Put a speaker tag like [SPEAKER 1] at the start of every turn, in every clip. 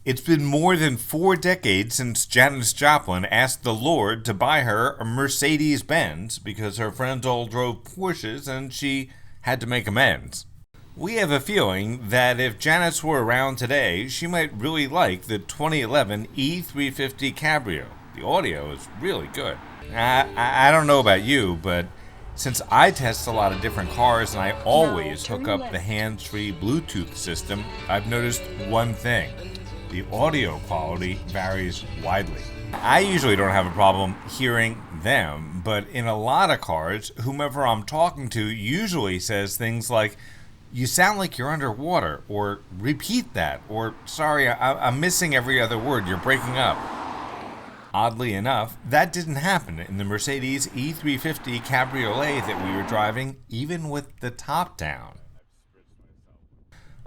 [SPEAKER 1] It's been more than 4 decades since Janis Joplin asked the Lord to buy her a Mercedes-Benz because her friends all drove Porsches and she had to make amends. We have a feeling that if Janis were around today, she might really like the 2011 E350 Cabrio. The audio is really good. I don't know about you, but since I test a lot of different cars and I always hook up the hands-free Bluetooth system, I've noticed one thing. The audio quality varies widely. I usually don't have a problem hearing them, but in a lot of cars, whomever I'm talking to usually says things like, "You sound like you're underwater," or "Repeat that," or "Sorry, I'm missing every other word, you're breaking up." Oddly enough, that didn't happen in the Mercedes E350 Cabriolet that we were driving, even with the top down.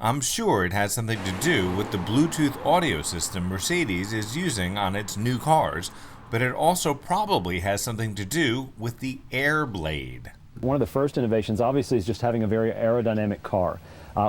[SPEAKER 1] I'm sure it has something to do with the Bluetooth audio system Mercedes is using on its new cars, but it also probably has something to do with the air blade.
[SPEAKER 2] One of the first innovations obviously is just having a very aerodynamic car.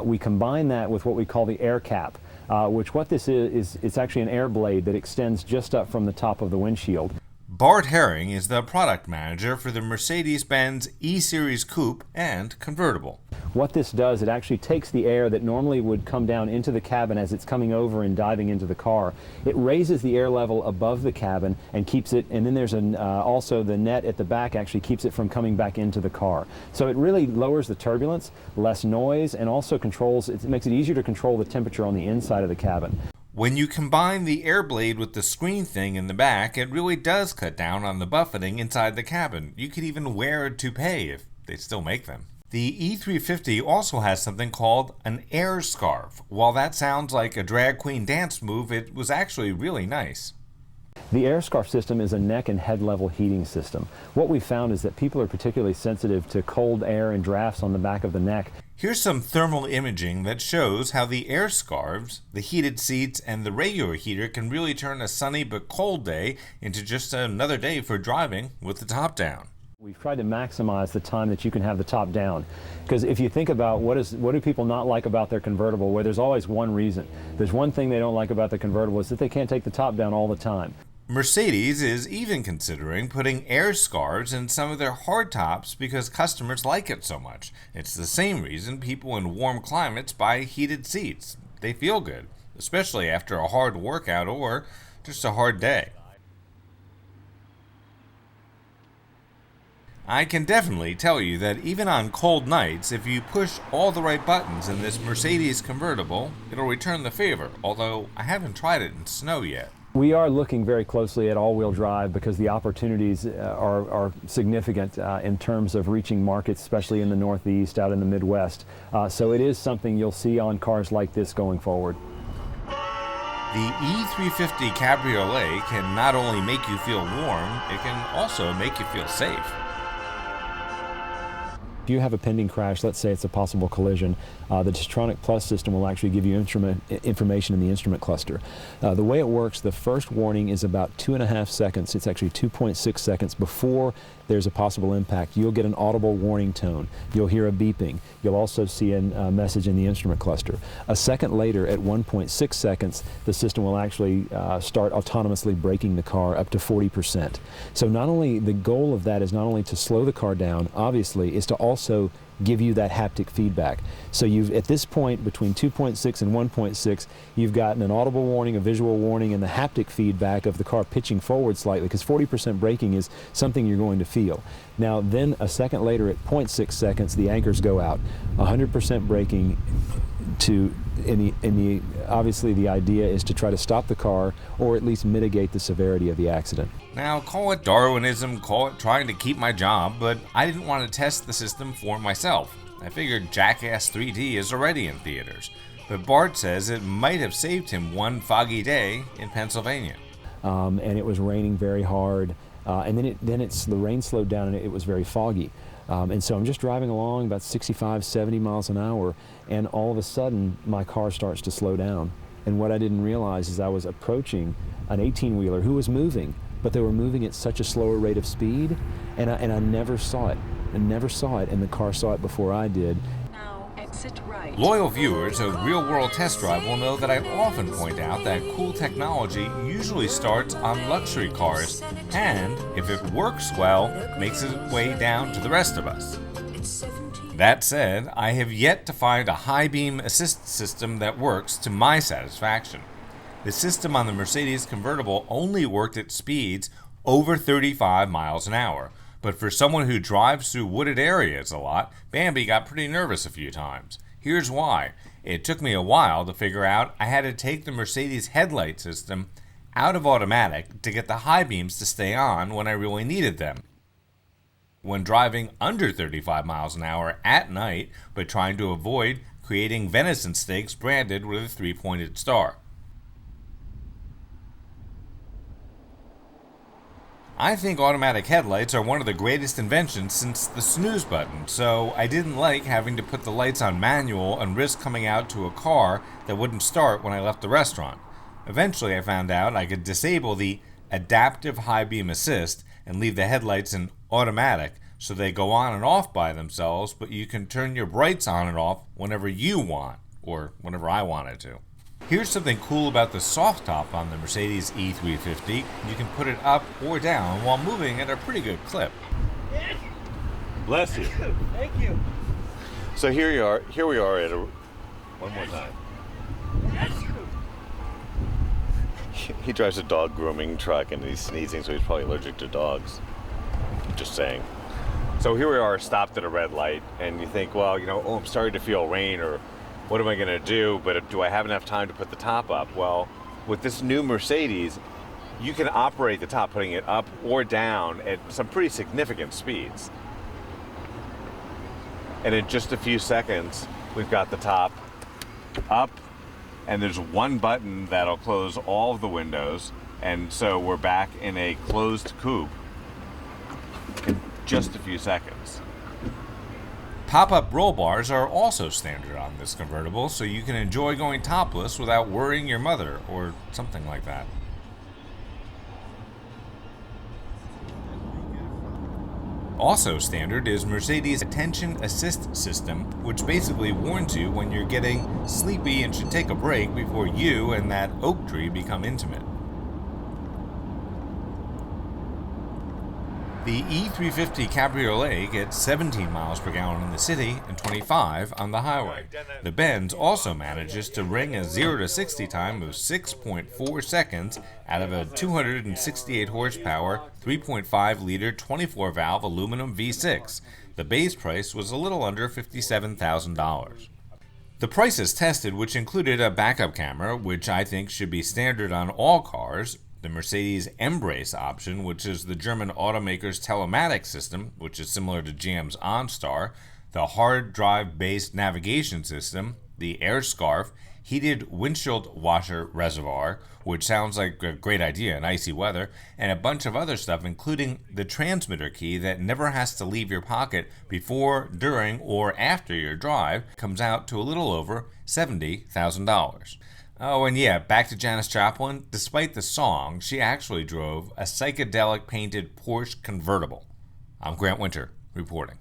[SPEAKER 2] We combine that with what we call the air cap, which what this is it's actually an air blade that extends just up from the top of the windshield.
[SPEAKER 1] Bart Herring is the product manager for the Mercedes-Benz E-Series Coupe and Convertible.
[SPEAKER 2] What this does, it actually takes the air that normally would come down into the cabin as it's coming over and diving into the car. It raises the air level above the cabin and keeps it, and then there's also the net at the back actually keeps it from coming back into the car. So it really lowers the turbulence, less noise, and also it makes it easier to control the temperature on the inside of the cabin.
[SPEAKER 1] When you combine the air blade with the screen thing in the back, it really does cut down on the buffeting inside the cabin. You could even wear a toupee if they still make them. The E350 also has something called an air scarf. While that sounds like a drag queen dance move, it was actually really nice.
[SPEAKER 2] The air scarf system is a neck and head level heating system. What we found is that people are particularly sensitive to cold air and drafts on the back of the neck.
[SPEAKER 1] Here's some thermal imaging that shows how the air scarves, the heated seats, and the regular heater can really turn a sunny but cold day into just another day for driving with the top down.
[SPEAKER 2] We've tried to maximize the time that you can have the top down. Because if you think about what do people not like about their convertible, where there's always one reason. There's one thing they don't like about the convertible is that they can't take the top down all the time.
[SPEAKER 1] Mercedes is even considering putting air scarves in some of their hardtops because customers like it so much. It's the same reason people in warm climates buy heated seats. They feel good, especially after a hard workout or just a hard day. I can definitely tell you that even on cold nights, if you push all the right buttons in this Mercedes convertible, it'll return the favor, although I haven't tried it in snow yet.
[SPEAKER 2] We are looking very closely at all-wheel drive because the opportunities are significant in terms of reaching markets, especially in the Northeast, out in the Midwest. So it is something you'll see on cars like this going forward.
[SPEAKER 1] The E350 Cabriolet can not only make you feel warm, it can also make you feel safe.
[SPEAKER 2] If you have a pending crash, let's say it's a possible collision, the Distronic Plus system will actually give you information in the instrument cluster. The way it works, the first warning is about 2.5 seconds. It's actually 2.6 seconds before there's a possible impact. You'll get an audible warning tone. You'll hear a beeping. You'll also see a message in the instrument cluster. A second later, at 1.6 seconds, the system will actually start autonomously braking the car up to 40%. So not only, the goal of that is not only to slow the car down, obviously, is to also give you that haptic feedback. So you've, at this point, between 2.6 and 1.6, you've gotten an audible warning, a visual warning, and the haptic feedback of the car pitching forward slightly, because 40% braking is something you're going to feel. Now, then a second later, at 0.6 seconds, the anchors go out. 100% braking obviously the idea is to try to stop the car or at least mitigate the severity of the accident.
[SPEAKER 1] Now, call it Darwinism, call it trying to keep my job, but I didn't want to test the system for myself. I figured Jackass 3D is already in theaters, but Bart says it might have saved him one foggy day in Pennsylvania.
[SPEAKER 2] And it was raining very hard, and then the rain slowed down and it was very foggy. And so I'm just driving along about 65, 70 miles an hour, and all of a sudden my car starts to slow down. And what I didn't realize is I was approaching an 18-wheeler who was moving, but they were moving at such a slower rate of speed, and I never saw it. I never saw it, and the car saw it before I did.
[SPEAKER 3] Now at exit right.
[SPEAKER 1] Loyal viewers of Real World Test Drive will know that I often point out that cool technology usually starts on luxury cars and, if it works well, makes its way down to the rest of us. That said, I have yet to find a high beam assist system that works to my satisfaction. The system on the Mercedes convertible only worked at speeds over 35 miles an hour, but for someone who drives through wooded areas a lot, Bambi got pretty nervous a few times. Here's why. It took me a while to figure out I had to take the Mercedes headlight system out of automatic to get the high beams to stay on when I really needed them. When driving under 35 miles an hour at night, but trying to avoid creating venison steaks branded with a three-pointed star. I think automatic headlights are one of the greatest inventions since the snooze button, so I didn't like having to put the lights on manual and risk coming out to a car that wouldn't start when I left the restaurant. Eventually I found out I could disable the adaptive high beam assist and leave the headlights in automatic so they go on and off by themselves, but you can turn your brights on and off whenever you want, or whenever I wanted to. Here's something cool about the soft top on the Mercedes E350. You can put it up or down while moving at a pretty good clip.
[SPEAKER 4] Bless you.
[SPEAKER 5] Thank you.
[SPEAKER 4] So here we are at one more time. He drives a dog grooming truck and he's sneezing, so he's probably allergic to dogs. Just saying. So here we are, stopped at a red light, and you think, well, I'm starting to feel rain, or what am I going to do? But do I have enough time to put the top up? Well, with this new Mercedes, you can operate the top, putting it up or down at some pretty significant speeds. And in just a few seconds, we've got the top up, and there's one button that'll close all of the windows, and so we're back in a closed coupe in just a few seconds.
[SPEAKER 1] Pop-up roll bars are also standard on this convertible, so you can enjoy going topless without worrying your mother, or something like that. Also standard is Mercedes' Attention Assist system, which basically warns you when you're getting sleepy and should take a break before you and that oak tree become intimate. The E350 Cabriolet gets 17 miles per gallon in the city and 25 on the highway. The Benz also manages to ring a 0 to 60 time of 6.4 seconds out of a 268 horsepower, 3.5 liter, 24 valve aluminum V6. The base price was a little under $57,000. The prices tested, which included a backup camera, which I think should be standard on all cars, the Mercedes Embrace option, which is the German automaker's telematics system, which is similar to GM's OnStar, the hard drive-based navigation system, the air scarf, heated windshield washer reservoir, which sounds like a great idea in icy weather, and a bunch of other stuff, including the transmitter key that never has to leave your pocket before, during, or after your drive, comes out to a little over $70,000. Oh, and yeah, back to Janis Joplin. Despite the song, she actually drove a psychedelic painted Porsche convertible. I'm Grant Winter, reporting.